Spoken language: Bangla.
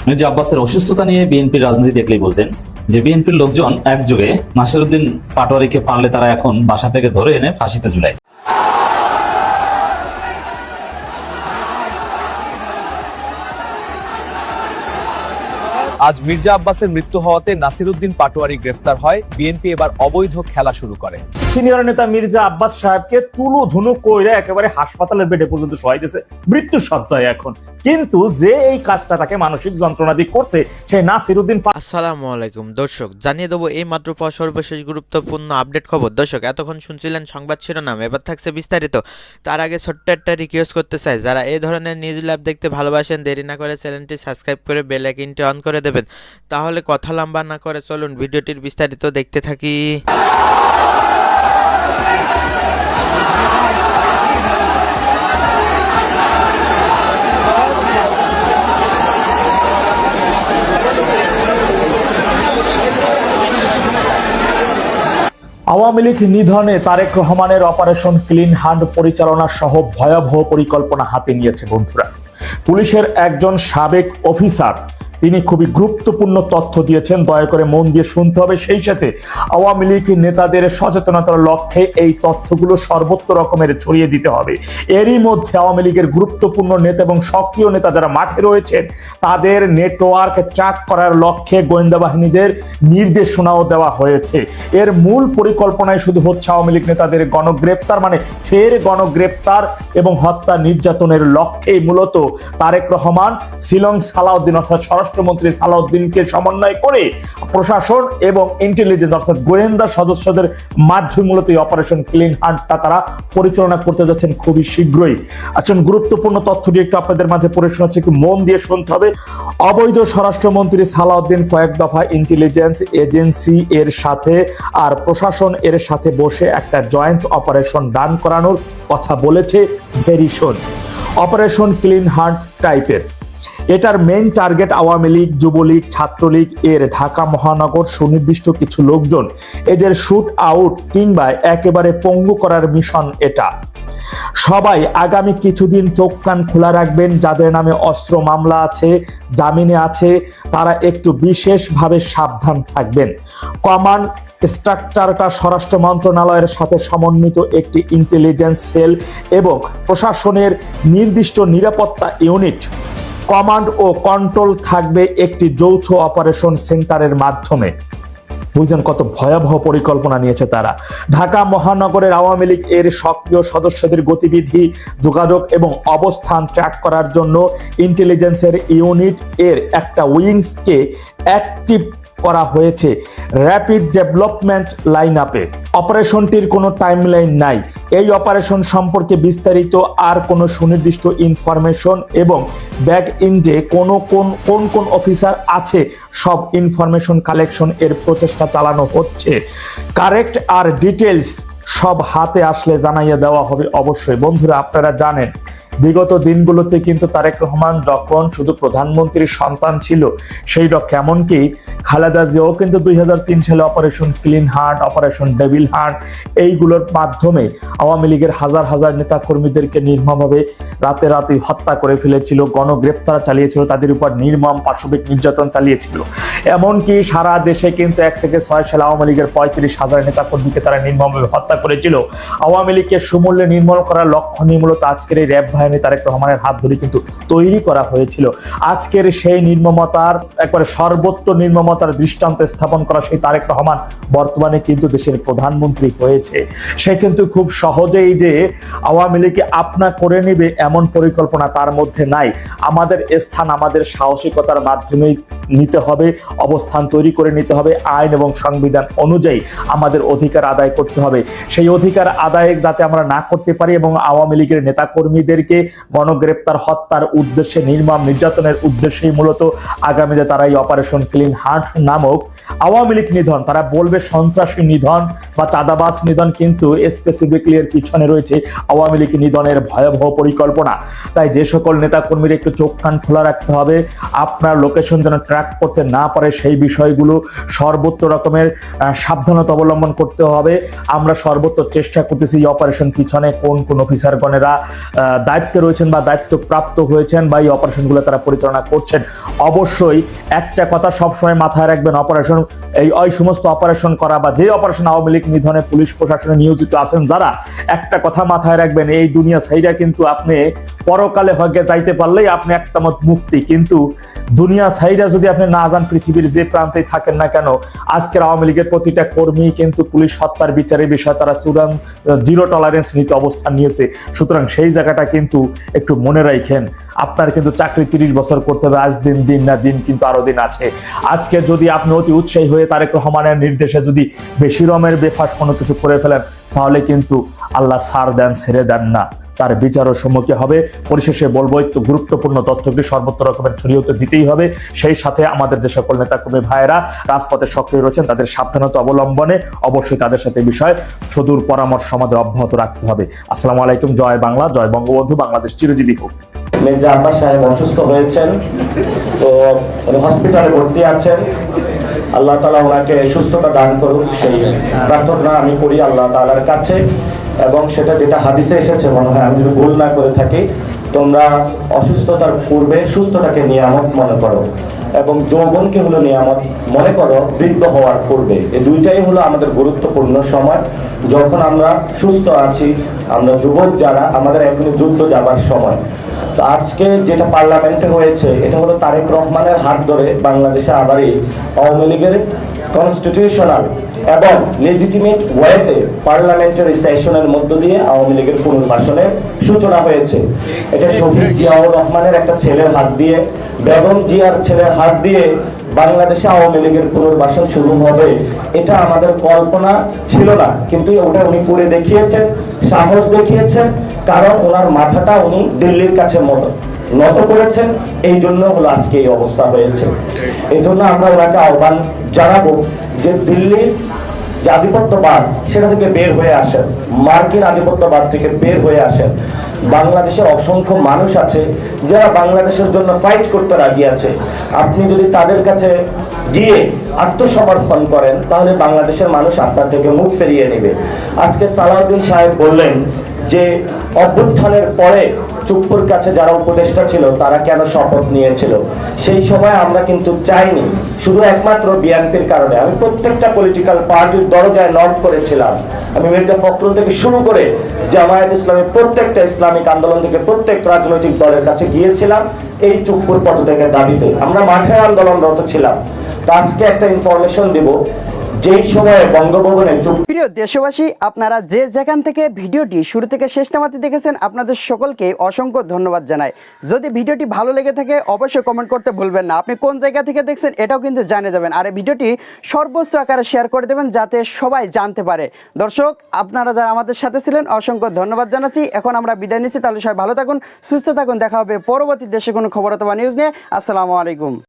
মির্জা আব্বাসের অসুস্থতা নিয়ে বিএনপির রাজনীতি দেখলেই বলতেন যে বিএনপির লোকজন একযোগে নাসিরউদ্দিন পাটোয়ারীকে পারলে তারা এখন বাসা থেকে ধরে এনে ফাঁসিতে ঝুলায়। আজ মির্জা আব্বাসের মৃত্যু হওয়াতে নাসিরউদ্দিন পাটোয়ারী গ্রেফতার হয়। বিএনপি এবার অবৈধ খেলা শুরু করে। সিনিয়র নেতা মির্জা আব্বাস সাহেবকে তুলো ধুনো কইরা একেবারে হাসপাতালের বেডে পর্যন্ত শোয়াই দিয়েছে, মৃত্যু সজ্জায় এখন। কিন্তু যে এই কাজটা তাকে মানসিক যন্ত্রণা দিয়ে করছে সেই নাসিরউদ্দিন। আসসালামু আলাইকুম দর্শক, জানিয়ে দেবো এই মাত্র পাওয়া সর্বশেষ গুরুত্বপূর্ণ আপডেট খবর। দর্শক, এতক্ষণ শুনছিলেন সংবাদ শিরোনাম, এবার থাকছে বিস্তারিত। তার আগে ছোট্ট একটা রিকোয়েস্ট করতে চাই, যারা এই ধরনের নিউজ ল্যাব দেখতে ভালোবাসেন দেরি না করে চ্যানেলটি সাবস্ক্রাইব করে বেল আইকনটি অন করে দেবেন। তাহলে কথা লম্বা না করে চলুন ভিডিওটির বিস্তারিত দেখতে থাকি। আওয়ামী লীগ নিধনে তারেক রহমানের অপারেশন ক্লিন হান্ট পরিচালনা সহ ভয়াবহ পরিকল্পনা হাতে নিয়েছে বন্ধুরা। পুলিশের একজন সাবেক অফিসার তিনি খুবই গুরুত্বপূর্ণ তথ্য দিয়েছেন, দয়া করে মন দিয়ে শুনতে হবে। সেই সাথে আওয়ামী লীগ নেতাদের সচেতনতার লক্ষ্যে এই তথ্যগুলো সর্বত্র রকমের ছড়িয়ে দিতে হবে। এরই মধ্যে আওয়ামী লীগের গুরুত্বপূর্ণ নেতা এবং সক্রিয় নেতা যারা মাঠে রয়েছেন তাদের নেটওয়ার্ক ট্র্যাক করার লক্ষ্যে গোয়েন্দা বাহিনীদের নির্দেশনাও দেওয়া হয়েছে। এর মূল পরিকল্পনায় শুধু হচ্ছে আওয়ামী লীগ নেতাদের গণগ্রেপ্তার, মানে ফের গণগ্রেপ্তার এবং হত্যা নির্যাতনের লক্ষ্যেই মূলত তারেক রহমান শিলং সালাউদ্দিন অর্থাৎ স্বরাষ্ট্রমন্ত্রী সালাউদ্দিনকে সমন্বয় করে প্রশাসন এবং ইন্টেলিজেন্স অর্থাৎ গোয়েন্দা সদস্যদের মাধ্যমে মূলত এই অপারেশন ক্লিন হান্টটা তারা পরিচালনা করতে যাচ্ছেন খুবই শীঘ্রই। আচ্ছা, গুরুত্বপূর্ণ তথ্যটি একটু আপনাদের মাঝে পড়ে শোনাচ্ছি, একটু মন দিয়ে শুনতে হবে। অবৈধ স্বরাষ্ট্রমন্ত্রী সালাউদ্দিন কয়েক দফা ইন্টেলিজেন্স এজেন্সি এর সাথে আর প্রশাসন এর সাথে বসে একটা জয়েন্ট অপারেশন রান করানোর কথা বলেছে। ভেরিশন অপারেশন ক্লিন হান্ট টাইপের। এটার মেইন টার্গেট আওয়ামী লীগ, যুবলীগ, ছাত্রলীগ এর ঢাকা মহানগর সুনির্দিষ্ট কিছু লোকজন, এদের শুট আউট কিংবা একেবারে পঙ্গু করার মিশন এটা। সবাই আগামী কিছুদিন চোখ কান খোলা রাখবেন। যাদের নামে অস্ত্র মামলা আছে, জামিনে আছে, তারা একটু বিশেষভাবে সাবধান থাকবেন। কমান্ড স্ট্রাকচারটা স্বরাষ্ট্র মন্ত্রণালয়ের সাথে সমন্বিত একটি ইন্টেলিজেন্স সেল এবং প্রশাসনের নির্দিষ্ট নিরাপত্তা ইউনিট। কমান্ড ও কন্ট্রোল থাকবে একটি যৌথ অপারেশন সেন্টারের মাধ্যমে। বুঝলেন কত ভয়াবহ পরিকল্পনা নিয়েছে তারা। ঢাকা মহানগরের আওয়ামী লীগ এর সক্রিয় সদস্যদের গতিবিধি, যোগাযোগ এবং অবস্থান ট্র্যাক করার জন্য ইন্টেলিজেন্সের ইউনিট এর একটা উইংসকে অ্যাক্টিভ করা হয়েছে র্যাপিড ডেভেলপমেন্ট লাইন আপে। অপারেশনটির কোনো টাইমলাইন নাই। এই অপারেশন সম্পর্কে বিস্তারিত আর কোনো সুনির্দিষ্ট ইনফরমেশন এবং ব্যাক এন্ডে কোন অফিসার আছে সব ইনফরমেশন কালেকশন এর প্রচেষ্টা চালানো হচ্ছে। কারেক্ট আর ডিটেলস সব হাতে আসলে জানাইয়া দেওয়া হবে অবশ্যই। বন্ধুরা, আপনারা জানেন বিগত দিনগুলোতে কিন্তু তারেক রহমান যখন শুধু প্রধানমন্ত্রীর সন্তান ছিল সেই এমনকি খালেদা জিয়াও কিন্তু 2003 সালে operation clean hunt, operation devil hunt এইগুলোর মাধ্যমে আওয়ামী লীগের হাজার হাজার নেতা কর্মীদেরকে নির্মমভাবে রাতে রাতে হত্যা করে ফেলেছিল, গণগ্রেপ্তার চালিয়েছিল, তাদের উপর নির্মম পাশবিক নির্যাতন চালিয়েছিল। এমনকি সারা দেশে কিন্তু 1 থেকে 6 সালে আওয়ামী লীগের 35,000 নেতা কর্মীকে তারা নির্মমভাবে হত্যা করেছিল। আওয়ামী লীগকে সমূলে নির্মূল করার লক্ষ্য নিয়ে মূলত আজকের এই র্যাব বাহিনী তারেক রহমানের হাত ধরে কিন্তু তৈরি করা হয়েছিল। আজকের সেই নির্মমতার একবারে সর্বোচ্চ নির্মমতার দৃষ্টান্ত স্থাপন করা সেই তারেক রহমান বর্তমানে কিন্তু দেশের প্রধানমন্ত্রী হয়েছে। সে কিন্তু খুব সহজেই যে আওয়ামী লীগকে আপনা করে নেবে এমন পরিকল্পনা তার মধ্যে নাই। আমাদের স্থান আমাদের সাহসিকতার মাধ্যমেই নিতে হবে, অবস্থান তৈরি করে নিতে হবে, আইন এবং সংবিধান অনুযায়ী আমাদের অধিকার আদায় করতে হবে। সেই অধিকার আদায় যাতে আমরা না করতে পারি এবং আওয়ামী লীগের নেতা কর্মীদেরকে গণগ্রেপ্তার, হত্যার উদ্দেশ্যে, নির্মম নির্যাতনের উদ্দেশ্যেই মূলত আগামীতে তারা এই অপারেশন ক্লিন হান্ট নামক আওয়ামী লীগ নিধন, তারা বলবে সন্ত্রাসী নিধন বা চাঁদাবাজ নিধন, কিন্তু স্পেসিফিকলি এর পিছনে রয়েছে আওয়ামী লীগ নিধনের ভয়াবহ পরিকল্পনা। তাই যে সকল নেতা কর্মীর একটু চোখ কান খোলা রাখতে হবে, আপনার লোকেশন যেন ট্র্যাক করতে না পারে সেই বিষয়গুলো সর্বোচ্চ রকমের সাবধানতা অবলম্বন করতে হবে। আমরা সর্বোচ্চ চেষ্টা করতেছি এই অপারেশন পিছনে কোন কোন অফিসারগণেরা দায়িত্বে রয়েছেন বা দায়িত্ব প্রাপ্ত হয়েছেন বা এই অপারেশনগুলো তারা পরিচালনা করছেন। অবশ্যই একটা কথা সবসময় মাথায় রাখবেন, অপারেশন এই সমস্ত অপারেশন করা বা যে অপারেশন আওয়ামী লীগ নিধনে পুলিশ প্রশাসনে নিয়োজিত আছেন যারা, একটা কথা মাথায় রাখবেন, এই দুনিয়া সাইডা কিন্তু আপনি পরকালে হয়ে যাইতে পারলেই আপনি একটা মত মুক্তি, কিন্তু দুনিয়া সাইডা যদি আপনি না যান পৃথিবীর যে প্রান্তে থাকেন না কেন, আজকের আওয়ামী লীগের প্রতিটা কর্মী কিন্তু পুলিশ হত্যার বিচারের বিষয়ে তারা জিরো টলারেন্স নিতে অবস্থান নিয়েছে। সুতরাং সেই জায়গাটা কিন্তু একটু মনে রাখেন। আপনার কিন্তু চাকরি 30 বছর করতে হবে, আজ দিন না দিন কিন্তু আরো দিন আছে। আজকে যদি আপনি অতি উৎসাহী হয়ে তারেক রহমানের নির্দেশে যদি বেশি রমের বেফাস কোনো কিছু করে ফেলেন, তাহলে কিন্তু আল্লাহ ছাড় দেন, ছেড়ে দেন না, তার বিচারও সম্মুখীন হবে। পরিশেষে বলবো, একটু গুরুত্বপূর্ণ তথ্যটি সর্বত্র রকমের ছড়িয়ে দিতেই হবে। সেই সাথে আমাদের যে সকল নেতাকর্মী ভাইয়েরা রাজপথে সক্রিয় রয়েছেন তাদের সাবধানতা অবলম্বনে অবশ্যই তাদের সাথে বিষয়ে সুদূর পরামর্শ আমাদের অব্যাহত রাখতে হবে। আসসালামু আলাইকুম। জয় বাংলা, জয় বঙ্গবন্ধু, বাংলাদেশ চিরজীবী হোক। মির্জা আব্বাস সাহেব অসুস্থ হয়েছেন, তো উনি হসপিটালে ভর্তি আছেন। আল্লাহ তাআলা ওনাকে সুস্থতা দান করুন, সেই প্রার্থনা আমি করি আল্লাহ তাআলার কাছে। এবং সেটা যেটা হাদিসে এসেছে, মনে হয় আমি যদি ভুল না করে থাকি, তোমরা অসুস্থতার পূর্বে সুস্থতাকে নিয়ামত মনে করো এবং যৌবনকে হলো নিয়ামত মনে করো বৃদ্ধ হওয়ার পূর্বে। এই দুইটাই হলো আমাদের গুরুত্বপূর্ণ সময়। যখন আমরা সুস্থ আছি, আমরা যুবক যারা, আমাদের এখনই যুদ্ধ যাবার সময়। তো আজকে যেটা পার্লামেন্টে হয়েছে, এটা হলো তারেক রহমানের হাত ধরে বাংলাদেশে আবারই আওয়ামী লীগের কনস্টিটিউশনাল এবং লেজিটিমেট ওয়েতে পার্লামেন্টারি সেশনের মধ্য দিয়ে আওয়ামী লীগের পুনর্বাসনের সূচনা হয়েছে। এটা শহীদ জিয়াউর রহমানের একটা ছেলের হাত দিয়ে, বেগম জিয়ার ছেলের হাত দিয়ে বাংলাদেশে আওয়ামী লীগের পুনর্বাসন শুরু হবে, এটা আমাদের কল্পনা ছিল না, কিন্তু ওটা উনি করে দেখিয়েছেন, সাহস দেখিয়েছেন। কারণ ওনার মাথাটা উনি দিল্লির কাছে নত করেছেন, এই জন্য হলো আজকে এই অবস্থা হয়েছে। এই জন্য আমরা ওনাকে আহ্বান জানাবো যে দিল্লির যে আধিপত্যবাদ সেটা থেকে বের হয়ে আসেন, মার্কিন আধিপত্যবাদ থেকে বের হয়ে আসেন। বাংলাদেশের অসংখ্য মানুষ আছে যারা বাংলাদেশের জন্য ফাইট করতে রাজি আছে। আপনি যদি তাদের কাছে গিয়ে আত্মসমর্পণ করেন, তাহলে বাংলাদেশের মানুষ আপনার থেকে মুখ ফিরিয়ে নেবে। আজকে সালাউদ্দিন সাহেব বললেন যে অভ্যুত্থানের পরে চুপ্পুর কাছে যারা উপদেষ্টা ছিল তারা কেন শপথ নিয়েছিল। সেই সময় আমরা কিন্তু চাইনি, শুধু একমাত্র বিএনপির কারণে। আমি প্রত্যেকটা পলিটিক্যাল পার্টির দরজায় নক করেছিলাম। আমি মির্জা ফখরুল থেকে শুরু করে জামায়াত ইসলামী, প্রত্যেকটা ইসলামিক আন্দোলন থেকে প্রত্যেক রাজনৈতিক দলের কাছে গিয়েছিলাম এই চুপ্পুর পদত্যাগের দাবিতে। আমরা মাঠে আন্দোলনরত ছিলাম। তো আজকে একটা ইনফরমেশন দিব, যেই সময়ে বঙ্গভবনে প্রিয় দেশবাসী, আপনারা যে যেখান থেকে ভিডিওটি শুরু থেকে শেষ নামাতে দেখেছেন, আপনাদের সকলকে অসংখ্য ধন্যবাদ জানাই। যদি ভিডিওটি ভালো লেগে থাকে অবশ্যই কমেন্ট করতে ভুলবেন না। আপনি কোন জায়গা থেকে দেখছেন এটাও কিন্তু জানিয়ে যাবেন, আর এই ভিডিওটি সর্বোচ্চ আকারে শেয়ার করে দেবেন যাতে সবাই জানতে পারে। দর্শক, আপনারা যারা আমাদের সাথে ছিলেন অসংখ্য ধন্যবাদ জানাচ্ছি। এখন আমরা বিদায় নিচ্ছি, তাহলে সবাই ভালো থাকুন, সুস্থ থাকুন। দেখা হবে পরবর্তী দেশে কোনো খবর অথবা নিউজ নিয়ে। আসসালামু আলাইকুম।